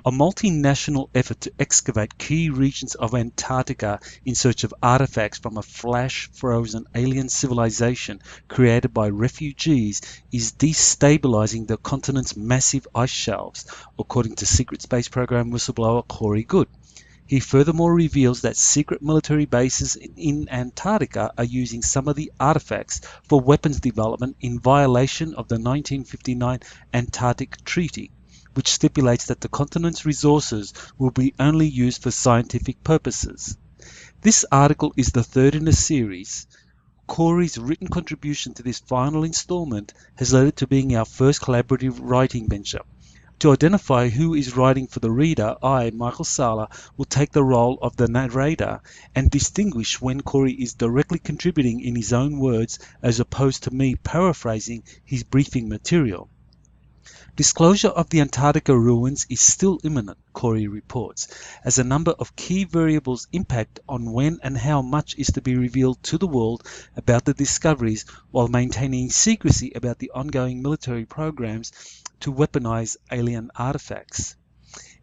A multinational effort to excavate key regions of Antarctica in search of artifacts from a flash-frozen alien civilization created by refugees is destabilizing the continent's massive ice shelves, according to Secret Space Program whistleblower Corey Goode. He furthermore reveals that secret military bases in Antarctica are using some of the artifacts for weapons development in violation of the 1959 Antarctic Treaty, which stipulates that the continent's resources will be only used for scientific purposes. This article is the third in a series. Corey's written contribution to this final installment has led it to being our first collaborative writing venture. To identify who is writing for the reader, I, Michael Salla, will take the role of the narrator and distinguish when Corey is directly contributing in his own words as opposed to me paraphrasing his briefing material. Disclosure of the Antarctica ruins is still imminent, Corey reports, as a number of key variables impact on when and how much is to be revealed to the world about the discoveries while maintaining secrecy about the ongoing military programs to weaponize alien artifacts.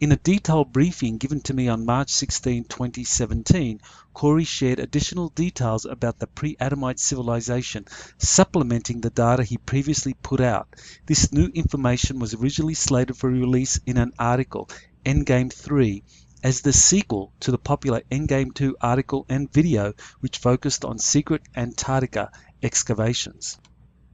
In a detailed briefing given to me on March 16, 2017, Corey shared additional details about the pre-Adamite civilization, supplementing the data he previously put out. This new information was originally slated for release in an article, Endgame 3, as the sequel to the popular Endgame 2 article and video, which focused on secret Antarctica excavations.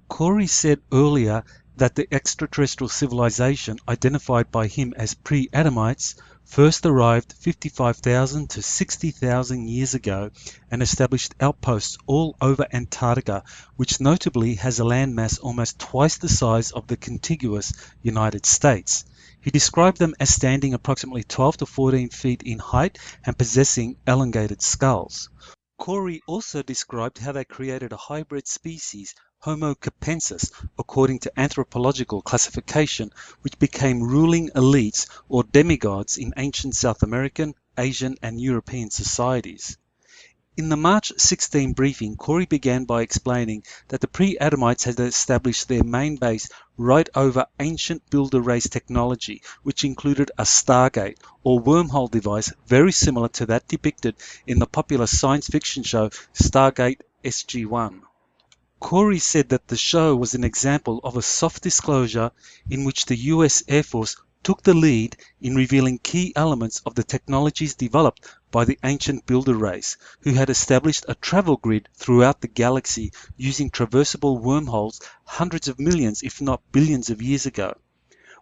Corey said earlier that the extraterrestrial civilization identified by him as pre-Adamites first arrived 55,000 to 60,000 years ago and established outposts all over Antarctica, which notably has a landmass almost twice the size of the contiguous United States. He described them as standing approximately 12 to 14 feet in height and possessing elongated skulls. Corey also described how they created a hybrid species, Homo capensis, according to anthropological classification, which became ruling elites or demigods in ancient South American, Asian, and European societies. In the March 16 briefing, Corey began by explaining that the pre-Adamites had established their main base right over ancient builder race technology, which included a stargate or wormhole device very similar to that depicted in the popular science fiction show Stargate SG-1. Corey said that the show was an example of a soft disclosure in which the US Air Force took the lead in revealing key elements of the technologies developed by the ancient builder race, who had established a travel grid throughout the galaxy using traversable wormholes hundreds of millions, if not billions of years ago.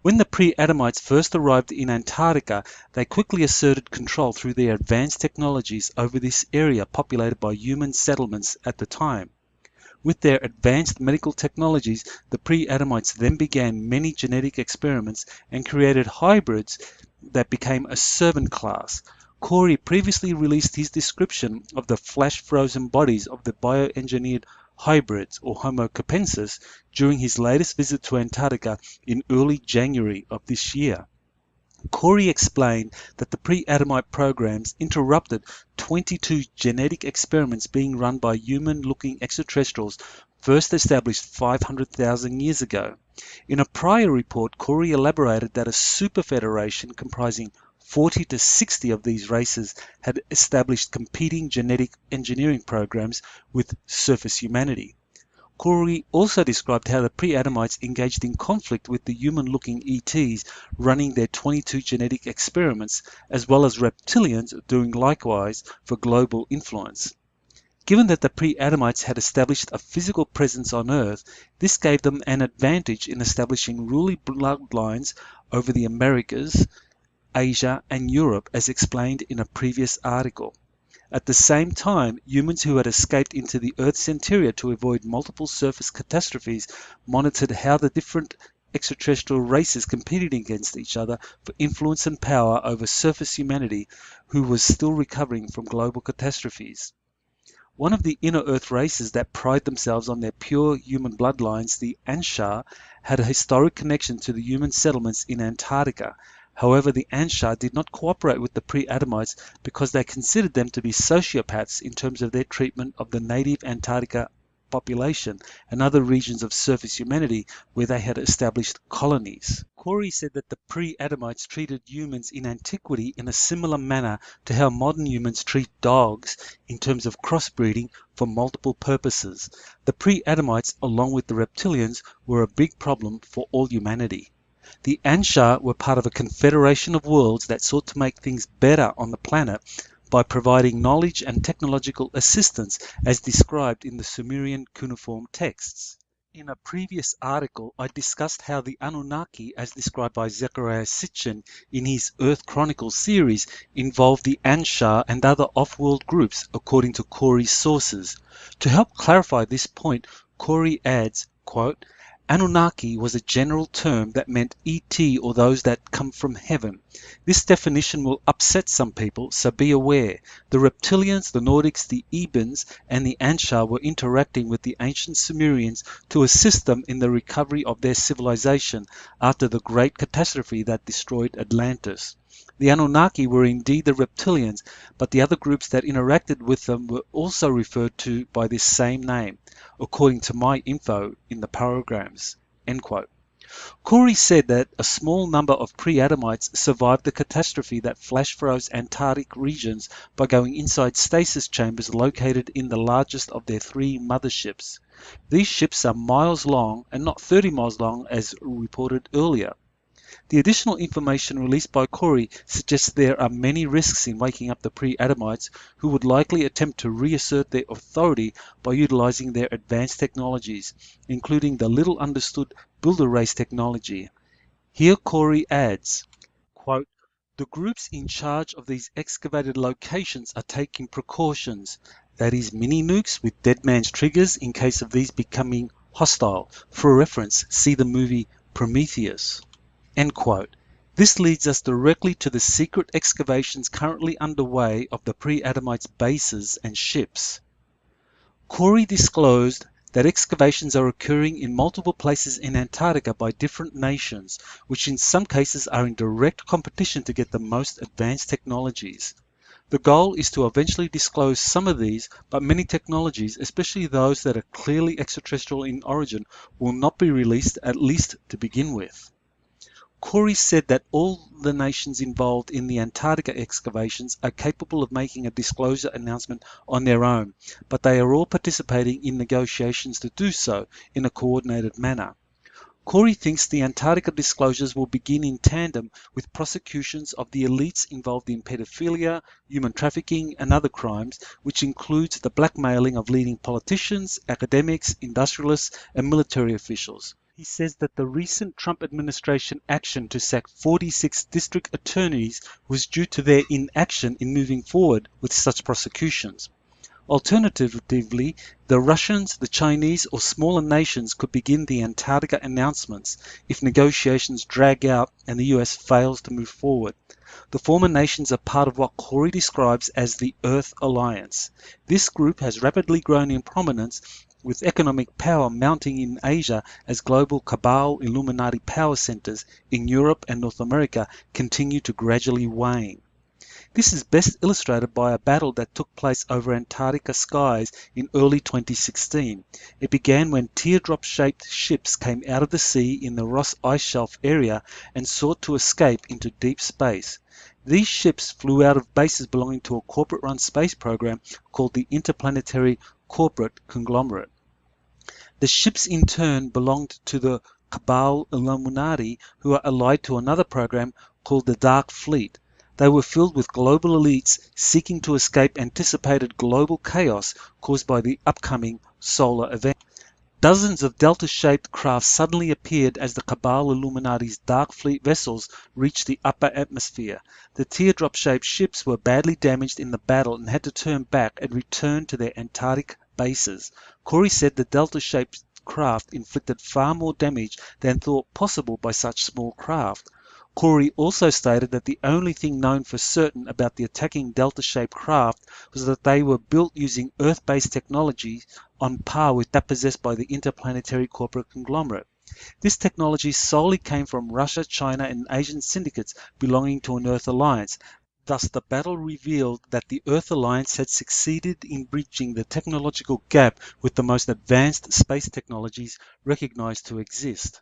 When the pre-Adamites first arrived in Antarctica, they quickly asserted control through their advanced technologies over this area populated by human settlements at the time. With their advanced medical technologies, the pre-Adamites then began many genetic experiments and created hybrids that became a servant class. Corey previously released his description of the flash-frozen bodies of the bioengineered hybrids, or Homo capensis, during his latest visit to Antarctica in early January of this year. Corey explained that the pre-Adamite programs interrupted 22 genetic experiments being run by human-looking extraterrestrials first established 500,000 years ago. In a prior report, Corey elaborated that a superfederation comprising 40 to 60 of these races had established competing genetic engineering programs with surface humanity. Corey also described how the pre-Adamites engaged in conflict with the human-looking ETs running their 22 genetic experiments, as well as reptilians doing likewise for global influence. Given that the pre-Adamites had established a physical presence on Earth, this gave them an advantage in establishing ruling bloodlines over the Americas, Asia, and Europe, as explained in a previous article. At the same time, humans who had escaped into the Earth's interior to avoid multiple surface catastrophes monitored how the different extraterrestrial races competed against each other for influence and power over surface humanity, who was still recovering from global catastrophes. One of the inner Earth races that pride themselves on their pure human bloodlines, the Anshar, had a historic connection to the human settlements in Antarctica. However, the Anshar did not cooperate with the pre-Adamites because they considered them to be sociopaths in terms of their treatment of the native Antarctica population and other regions of surface humanity where they had established colonies. Corey said that the pre-Adamites treated humans in antiquity in a similar manner to how modern humans treat dogs in terms of crossbreeding for multiple purposes. The pre-Adamites, along with the reptilians, were a big problem for all humanity. The Anshar were part of a confederation of worlds that sought to make things better on the planet by providing knowledge and technological assistance as described in the Sumerian cuneiform texts. In a previous article, I discussed how the Anunnaki, as described by Zecharia Sitchin in his Earth Chronicles series, involved the Anshar and other off-world groups, according to Corey's sources. To help clarify this point, Corey adds, quote, Anunnaki was a general term that meant ET or those that come from heaven. This definition will upset some people, so be aware. The reptilians, the Nordics, the Ebens, and the Anshar were interacting with the ancient Sumerians to assist them in the recovery of their civilization after the great catastrophe that destroyed Atlantis. The Anunnaki were indeed the reptilians, but the other groups that interacted with them were also referred to by this same name, according to my info in the programs. End quote. Corey said that a small number of pre-Adamites survived the catastrophe that flash froze Antarctic regions by going inside stasis chambers located in the largest of their 3 motherships. These ships are miles long and not 30 miles long as reported earlier. The additional information released by Corey suggests there are many risks in waking up the pre-Adamites who would likely attempt to reassert their authority by utilizing their advanced technologies, including the little understood builder race technology. Here Corey adds, quote, the groups in charge of these excavated locations are taking precautions, that is mini nukes with dead man's triggers in case of these becoming hostile. For reference, see the movie Prometheus. End quote. This leads us directly to the secret excavations currently underway of the pre-Adamites' bases and ships. Corey disclosed that excavations are occurring in multiple places in Antarctica by different nations, which in some cases are in direct competition to get the most advanced technologies. The goal is to eventually disclose some of these, but many technologies, especially those that are clearly extraterrestrial in origin, will not be released, at least to begin with. Corey said that all the nations involved in the Antarctica excavations are capable of making a disclosure announcement on their own, but they are all participating in negotiations to do so in a coordinated manner. Corey thinks the Antarctica disclosures will begin in tandem with prosecutions of the elites involved in pedophilia, human trafficking, and other crimes, which includes the blackmailing of leading politicians, academics, industrialists, and military officials. He says that the recent Trump administration action to sack 46 district attorneys was due to their inaction in moving forward with such prosecutions. Alternatively, the Russians, the Chinese, or smaller nations could begin the Antarctica announcements if negotiations drag out and the US fails to move forward. The former nations are part of what Corey describes as the Earth Alliance. This group has rapidly grown in prominence, with economic power mounting in Asia as global cabal Illuminati power centers in Europe and North America continue to gradually wane. This is best illustrated by a battle that took place over Antarctica skies in early 2016. It began when teardrop-shaped ships came out of the sea in the Ross Ice Shelf area and sought to escape into deep space. These ships flew out of bases belonging to a corporate-run space program called the Interplanetary Corporate Conglomerate. The ships in turn belonged to the Cabal Illuminati, who are allied to another program called the Dark Fleet. They were filled with global elites seeking to escape anticipated global chaos caused by the upcoming solar event. Dozens of delta-shaped craft suddenly appeared as the Cabal Illuminati's Dark Fleet vessels reached the upper atmosphere. The teardrop-shaped ships were badly damaged in the battle and had to turn back and return to their Antarctic bases. Corey said the delta-shaped craft inflicted far more damage than thought possible by such small craft. Corey also stated that the only thing known for certain about the attacking delta-shaped craft was that they were built using Earth-based technology on par with that possessed by the Interplanetary Corporate Conglomerate. This technology solely came from Russia, China, and Asian syndicates belonging to an Earth alliance. Thus, the battle revealed that the Earth Alliance had succeeded in bridging the technological gap with the most advanced space technologies recognized to exist.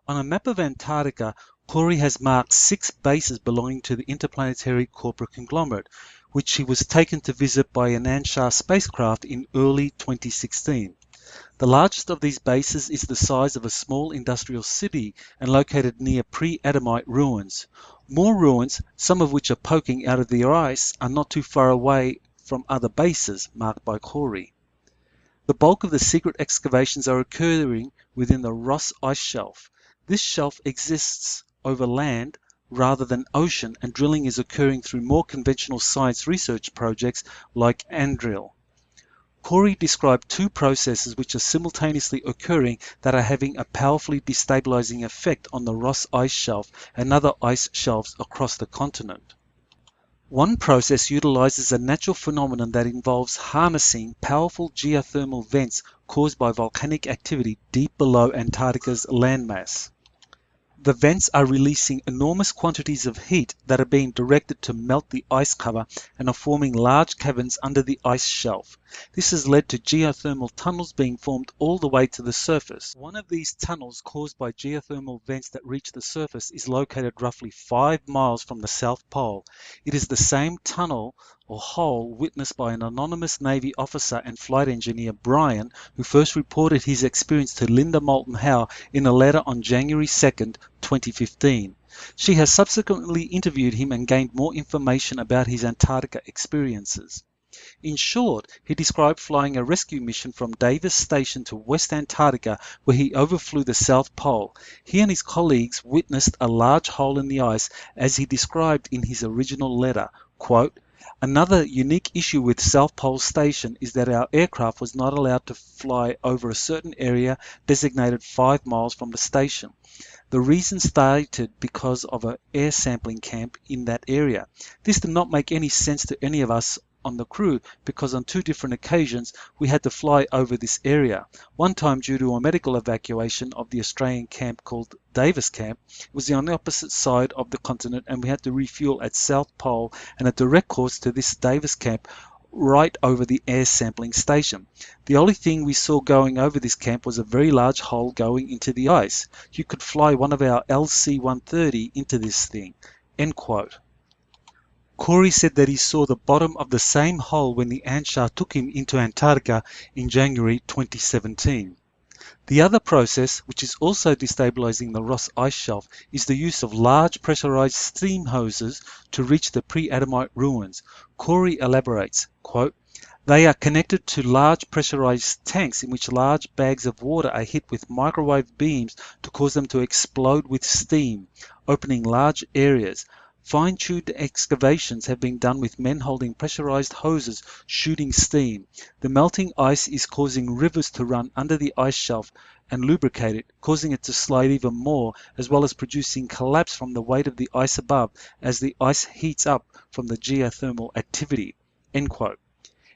On a map of Antarctica, Corey has marked 6 bases belonging to the interplanetary corporate conglomerate, which he was taken to visit by an Anshar spacecraft in early 2016. The largest of these bases is the size of a small industrial city and located near pre-Adamite ruins. More ruins, some of which are poking out of the ice, are not too far away from other bases marked by Corey. The bulk of the secret excavations are occurring within the Ross Ice Shelf. This shelf exists over land rather than ocean, and drilling is occurring through more conventional science research projects like Andrill. Corey described 2 processes which are simultaneously occurring that are having a powerfully destabilizing effect on the Ross Ice Shelf and other ice shelves across the continent. One process utilizes a natural phenomenon that involves harnessing powerful geothermal vents caused by volcanic activity deep below Antarctica's landmass. The vents are releasing enormous quantities of heat that are being directed to melt the ice cover and are forming large caverns under the ice shelf. This has led to geothermal tunnels being formed all the way to the surface. One of these tunnels caused by geothermal vents that reach the surface is located roughly 5 miles from the South Pole. It is the same tunnel or hole witnessed by an anonymous Navy officer and flight engineer, Brian, who first reported his experience to Linda Moulton Howe in a letter on January 2nd, 2015. She has subsequently interviewed him and gained more information about his Antarctica experiences. In short, he described flying a rescue mission from Davis Station to West Antarctica, where he overflew the South Pole. He and his colleagues witnessed a large hole in the ice, as he described in his original letter. Quote, "Another unique issue with South Pole Station is that our aircraft was not allowed to fly over a certain area designated 5 miles from the station. The reason stated because of an air sampling camp in that area. This did not make any sense to any of us on the crew, because on 2 different occasions we had to fly over this area. One time, due to a medical evacuation of the Australian camp called Davis Camp, it was on the opposite side of the continent, and we had to refuel at South Pole and a direct course to this Davis Camp right over the air sampling station. The only thing we saw going over this camp was a very large hole going into the ice. You could fly one of our LC-130 into this thing." End quote. Corey said that he saw the bottom of the same hole when the Anshar took him into Antarctica in January 2017. The other process, which is also destabilizing the Ross Ice Shelf, is the use of large pressurized steam hoses to reach the pre-Adamite ruins. Corey elaborates, quote, "They are connected to large pressurized tanks in which large bags of water are hit with microwave beams to cause them to explode with steam, opening large areas. Fine-tuned excavations have been done with men holding pressurized hoses shooting steam. The melting ice is causing rivers to run under the ice shelf and lubricate it, causing it to slide even more, as well as producing collapse from the weight of the ice above as the ice heats up from the geothermal activity." End quote.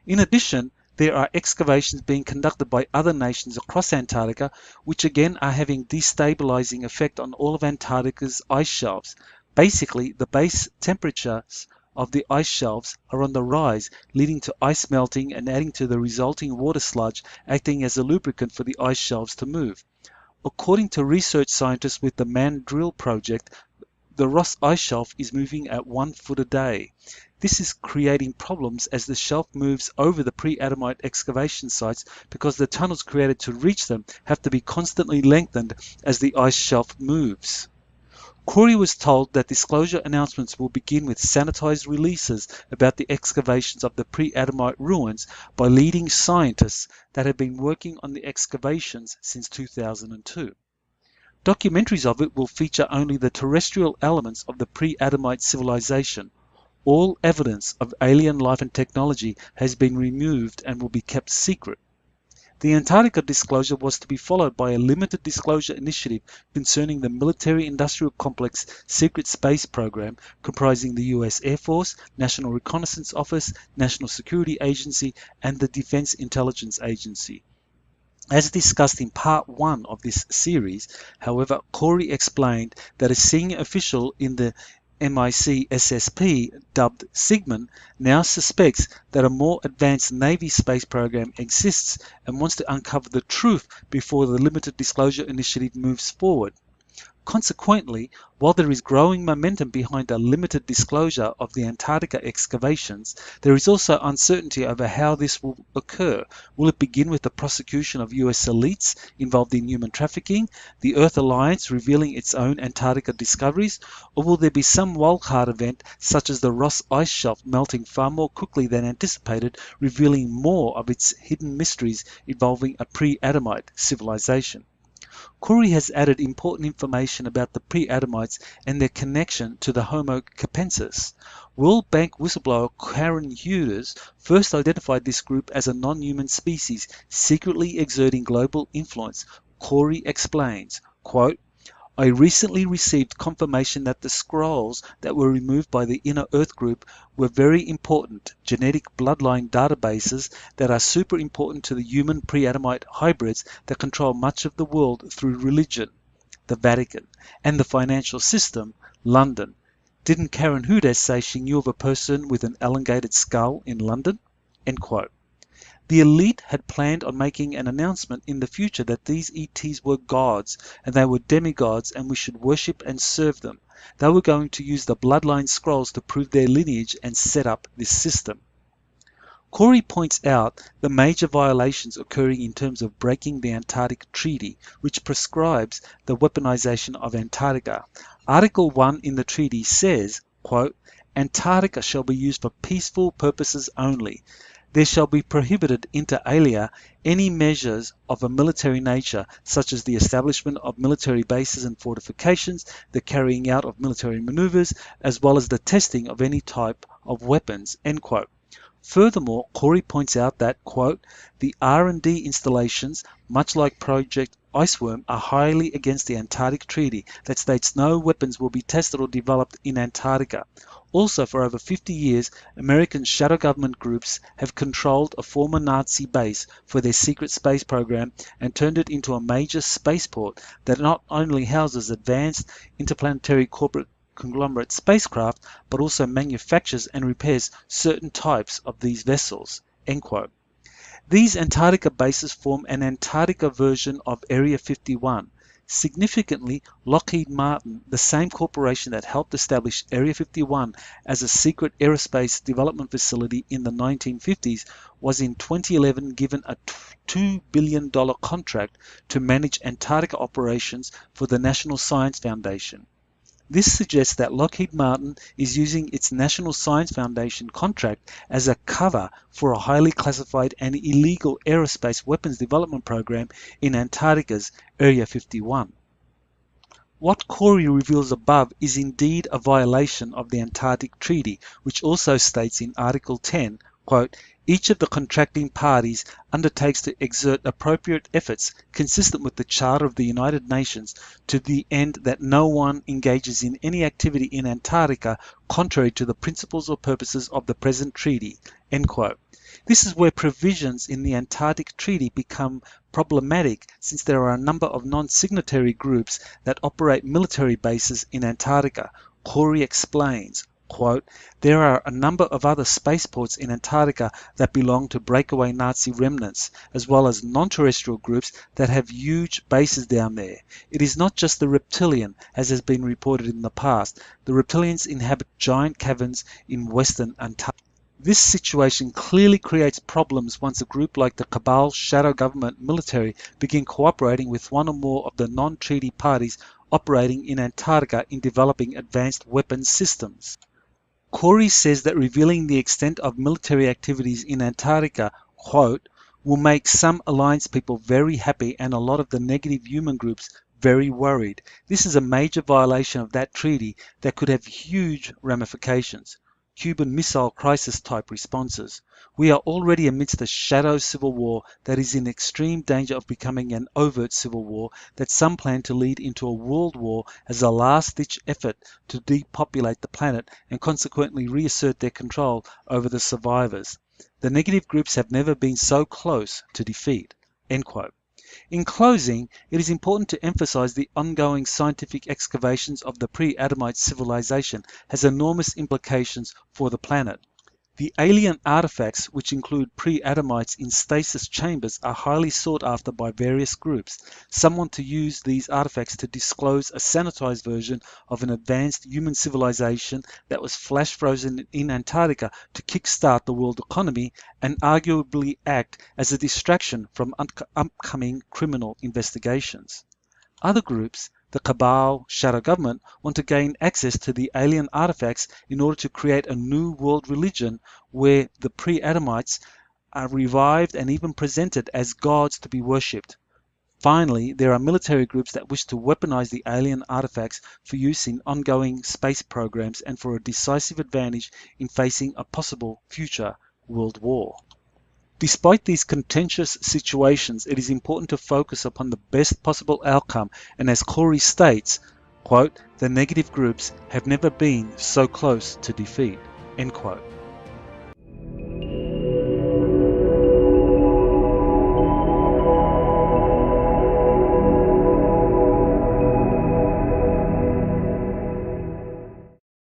In addition, there are excavations being conducted by other nations across Antarctica, which again are having destabilizing effect on all of Antarctica's ice shelves. Basically, the base temperatures of the ice shelves are on the rise, leading to ice melting and adding to the resulting water sludge, acting as a lubricant for the ice shelves to move. According to research scientists with the Mandrill project, the Ross Ice Shelf is moving at 1 foot a day. This is creating problems as the shelf moves over the pre-Adamite excavation sites, because the tunnels created to reach them have to be constantly lengthened as the ice shelf moves. Corey was told that disclosure announcements will begin with sanitized releases about the excavations of the pre-Adamite ruins by leading scientists that have been working on the excavations since 2002. Documentaries of it will feature only the terrestrial elements of the pre-Adamite civilization. All evidence of alien life and technology has been removed and will be kept secret. The Antarctica disclosure was to be followed by a limited disclosure initiative concerning the military-industrial complex secret space program, comprising the US Air Force, National Reconnaissance Office, National Security Agency, and the Defense Intelligence Agency. As discussed in part 1 of this series, however, Corey explained that a senior official in the MIC-SSP, dubbed Sigmund, now suspects that a more advanced Navy space program exists and wants to uncover the truth before the limited disclosure initiative moves forward. Consequently, while there is growing momentum behind a limited disclosure of the Antarctica excavations, there is also uncertainty over how this will occur. Will it begin with the prosecution of US elites involved in human trafficking, the Earth Alliance revealing its own Antarctica discoveries, or will there be some wildcard event such as the Ross Ice Shelf melting far more quickly than anticipated, revealing more of its hidden mysteries involving a pre-Adamite civilization? Corey has added important information about the pre-Adamites and their connection to the Homo capensis. World Bank whistleblower Karen Hughes first identified this group as a non-human species secretly exerting global influence. Corey explains, quote, I recently received confirmation that the scrolls that were removed by the Inner Earth Group were very important genetic bloodline databases that are super important to the human pre-Adamite hybrids that control much of the world through religion, the Vatican, and the financial system, London. Didn't Karen Hudes say she knew of a person with an elongated skull in London? End quote. The elite had planned on making an announcement in the future that these ETs were gods and they were demigods and we should worship and serve them. They were going to use the bloodline scrolls to prove their lineage and set up this system. Corey points out the major violations occurring in terms of breaking the Antarctic Treaty, which prescribes the weaponization of Antarctica. Article 1 in the treaty says, quote, Antarctica shall be used for peaceful purposes only. There shall be prohibited inter alia any measures of a military nature, such as the establishment of military bases and fortifications, the carrying out of military maneuvers, as well as the testing of any type of weapons, end quote. Furthermore, Corey points out that, quote, the R&D installations, much like Project Iceworm, are highly against the Antarctic Treaty that states no weapons will be tested or developed in Antarctica. Also, for over 50 years, American shadow government groups have controlled a former Nazi base for their secret space program and turned it into a major spaceport that not only houses advanced interplanetary corporate conglomerate spacecraft, but also manufactures and repairs certain types of these vessels. End quote. These Antarctica bases form an Antarctica version of Area 51. Significantly, Lockheed Martin, the same corporation that helped establish Area 51 as a secret aerospace development facility in the 1950s, was in 2011 given a $2 billion contract to manage Antarctica operations for the National Science Foundation. This suggests that Lockheed Martin is using its National Science Foundation contract as a cover for a highly classified and illegal aerospace weapons development program in Antarctica's Area 51. What Corey reveals above is indeed a violation of the Antarctic Treaty, which also states in Article 10, quote, each of the contracting parties undertakes to exert appropriate efforts consistent with the Charter of the United Nations to the end that no one engages in any activity in Antarctica contrary to the principles or purposes of the present treaty, end quote. This is where provisions in the Antarctic Treaty become problematic, since there are a number of non-signatory groups that operate military bases in Antarctica. Corey explains, quote, there are a number of other spaceports in Antarctica that belong to breakaway Nazi remnants, as well as non-terrestrial groups that have huge bases down there. It is not just the reptilian, as has been reported in the past. The reptilians inhabit giant caverns in western Antarctica. This situation clearly creates problems once a group like the Cabal shadow government military begin cooperating with one or more of the non-treaty parties operating in Antarctica in developing advanced weapons systems. Corey says that revealing the extent of military activities in Antarctica, quote, will make some alliance people very happy and a lot of the negative human groups very worried. This is a major violation of that treaty that could have huge ramifications. Cuban Missile Crisis type responses. We are already amidst a shadow civil war that is in extreme danger of becoming an overt civil war that some plan to lead into a world war as a last-ditch effort to depopulate the planet and consequently reassert their control over the survivors. The negative groups have never been so close to defeat. End quote. In closing, it is important to emphasize the ongoing scientific excavations of the pre-Adamite civilization has enormous implications for the planet. The alien artifacts, which include pre-Adamites in stasis chambers, are highly sought after by various groups. Some want to use these artifacts to disclose a sanitized version of an advanced human civilization that was flash frozen in Antarctica to kickstart the world economy and arguably act as a distraction from upcoming criminal investigations. Other groups, the Cabal shadow government, want to gain access to the alien artifacts in order to create a new world religion where the pre-Adamites are revived and even presented as gods to be worshipped. Finally, there are military groups that wish to weaponize the alien artifacts for use in ongoing space programs and for a decisive advantage in facing a possible future world war. Despite these contentious situations, it is important to focus upon the best possible outcome, and as Corey states, quote, "The negative groups have never been so close to defeat," end quote.